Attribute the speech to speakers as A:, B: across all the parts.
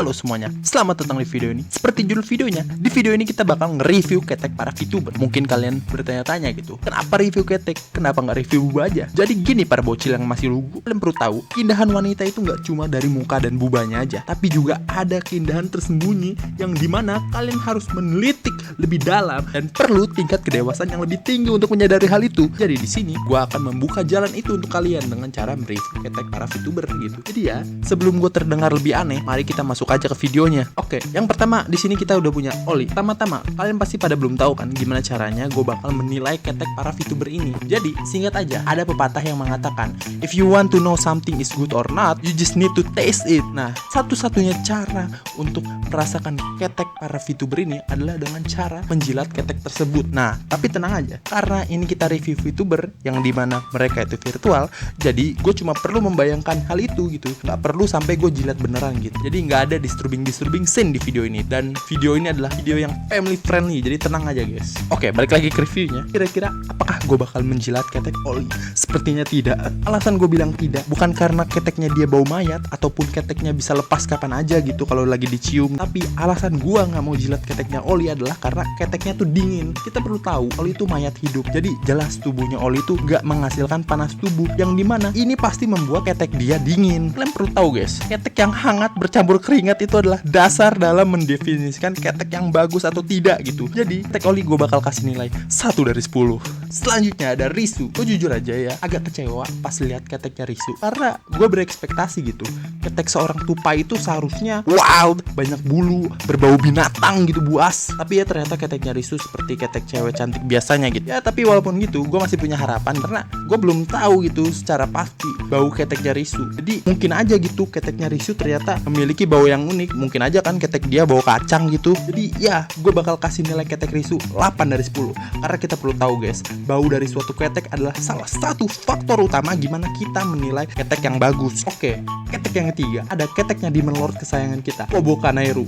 A: Halo semuanya, selamat datang di video ini. Seperti judul videonya, di video ini kita bakal nge-review ketek para VTuber. Mungkin kalian bertanya-tanya gitu, kenapa review ketek? Kenapa nggak review buba aja? Jadi gini para bocil yang masih lugu, kalian perlu tahu, keindahan wanita itu nggak cuma dari muka dan bubanya aja, tapi juga ada keindahan tersembunyi yang dimana kalian harus menelitik lebih dalam dan perlu tingkat kedewasaan yang lebih tinggi untuk menyadari hal itu. Jadi di sini gua akan membuka jalan itu untuk kalian dengan cara mereview ketek para VTuber gitu. Jadi ya, sebelum gua terdengar lebih aneh, mari kita masuk aja ke videonya. Oke, yang pertama di sini kita udah punya Oli. Pertama-tama, kalian pasti pada belum tahu kan gimana caranya gue bakal menilai ketek para VTuber ini. Jadi, singkat aja, ada pepatah yang mengatakan, if you want to know something is good or not, you just need to taste it. Nah, satu-satunya cara untuk merasakan ketek para VTuber ini adalah dengan cara menjilat ketek tersebut. Nah, tapi tenang aja, karena ini kita review VTuber yang dimana mereka itu virtual, jadi gue cuma perlu membayangkan hal itu gitu. Nggak perlu sampai gue jilat beneran gitu. Jadi nggak ada disturbing scene di video ini, dan video ini adalah video yang family friendly, jadi tenang aja guys. Oke, balik lagi ke reviewnya. Kira-kira apakah gue bakal menjilat ketek Oli? Sepertinya tidak. Alasan gue bilang tidak bukan karena keteknya dia bau mayat ataupun keteknya bisa lepas kapan aja gitu kalau lagi dicium, tapi alasan gue nggak mau jilat keteknya Oli adalah karena keteknya tuh dingin. Kita perlu tahu Oli itu mayat hidup, jadi jelas tubuhnya Oli itu nggak menghasilkan panas tubuh, yang dimana ini pasti membuat ketek dia dingin. Kalian perlu tahu guys, ketek yang hangat bercampur keringat itu adalah dasar dalam mendefinisikan ketek yang bagus atau tidak gitu. Jadi ketek Oli gue bakal kasih nilai 1 dari 10. Selanjutnya ada Risu. Gue jujur aja ya, agak kecewa pas lihat keteknya Risu, karena gue berekspektasi gitu, ketek seorang tupai itu seharusnya wild, banyak bulu, berbau binatang gitu, buas. Tapi ya ternyata keteknya Risu seperti ketek cewek cantik biasanya gitu. Ya tapi walaupun gitu, gue masih punya harapan karena gue belum tahu gitu secara pasti bau keteknya Risu. Jadi mungkin aja gitu keteknya Risu ternyata memiliki bau yang unik. Mungkin aja kan ketek dia bau kacang gitu. Jadi ya, gue bakal kasih nilai ketek Risu 8 dari 10. Karena kita perlu tahu guys, bau dari suatu ketek adalah salah satu faktor utama gimana kita menilai ketek yang bagus. Oke, ketek yang ketiga ada keteknya Demon Lord kesayangan kita, Kobo Kanairu.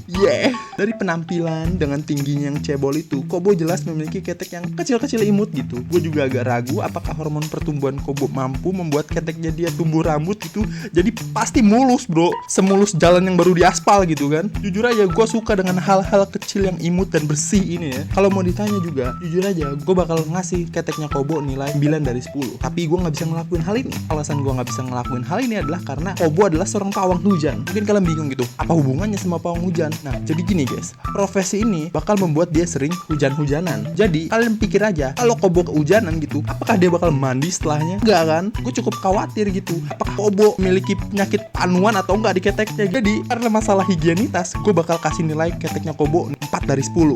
A: Dari penampilan dengan tingginya yang cebol itu, Kobo jelas memiliki ketek yang kecil-kecil imut gitu. Gue juga agak ragu apakah hormon pertumbuhan Kobo mampu membuat keteknya dia tumbuh rambut gitu. Jadi pasti mulus bro, semulus jalan yang baru diaspal gitu kan. Jujur aja gue suka dengan hal-hal kecil yang imut dan bersih ini ya. Kalau mau ditanya juga, jujur aja gue bakal ngasih keteknya Kobo nilai 9 dari 10. Tapi gue gak bisa ngelakuin hal ini. Alasan gue gak bisa ngelakuin hal ini adalah karena Kobo adalah seorang pawang hujan. Mungkin kalian bingung gitu, apa hubungannya sama pawang hujan? Nah, jadi gini guys, profesi ini bakal membuat dia sering hujan-hujanan. Jadi kalian pikir aja, kalau Kobo kehujanan gitu, apakah dia bakal mandi setelahnya? Enggak kan? Gue cukup khawatir gitu, apakah Kobo memiliki penyakit panuan atau enggak di keteknya. Jadi karena masalah higienitas, gue bakal kasih nilai keteknya Kobo 4 dari 10.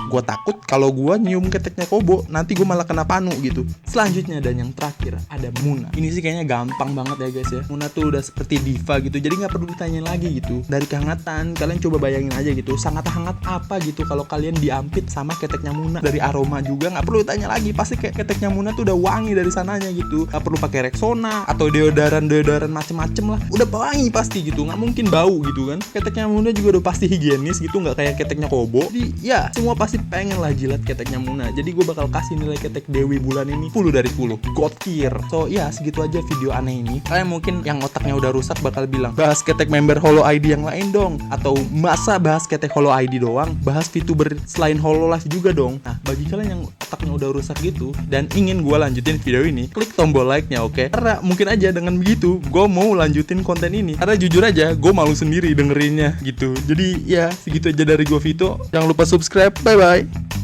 A: Gue takut kalau gue nyium keteknya Kobo, nanti gue malah kena panu gitu. Selanjutnya dan yang terakhir ada Muna. Ini sih kayaknya gampang banget ya guys ya. Muna tuh udah seperti diva gitu, jadi nggak perlu ditanyain lagi gitu. Dari kehangatan, kalian coba bayangin aja gitu, sangat hangat apa gitu kalau kalian diampit sama keteknya Muna. Dari aroma juga nggak perlu ditanya lagi, pasti kayak keteknya Muna tuh udah wangi dari sananya gitu. Nggak perlu pakai Rexona atau deodoran macem-macem lah, udah wangi pasti gitu, nggak mungkin bau gitu kan. Keteknya Muna juga udah pasti higienis gitu, nggak kayak keteknya Kobo. Jadi ya, semua pasti pengen lah jilat keteknya Muna. Jadi gue bakal kasih nilai ketek Dewi bulan ini 10 dari 10, God tier. So ya, segitu aja video aneh ini. Kalian mungkin yang otaknya udah rusak bakal bilang, bahas ketek member Holo ID yang lain dong, atau masa bahas ketek Holo ID doang, bahas VTuber selain Hololive juga dong. Nah, bagi kalian yang otaknya udah rusak gitu dan ingin gue lanjutin video ini, klik tombol like-nya, oke? Karena mungkin aja dengan begitu gue mau lanjutin konten ini. Karena jujur aja gue malu sendiri dengerinnya gitu. Jadi ya, segitu aja dari gue Vito. Jangan lupa subscribe. Bye bye.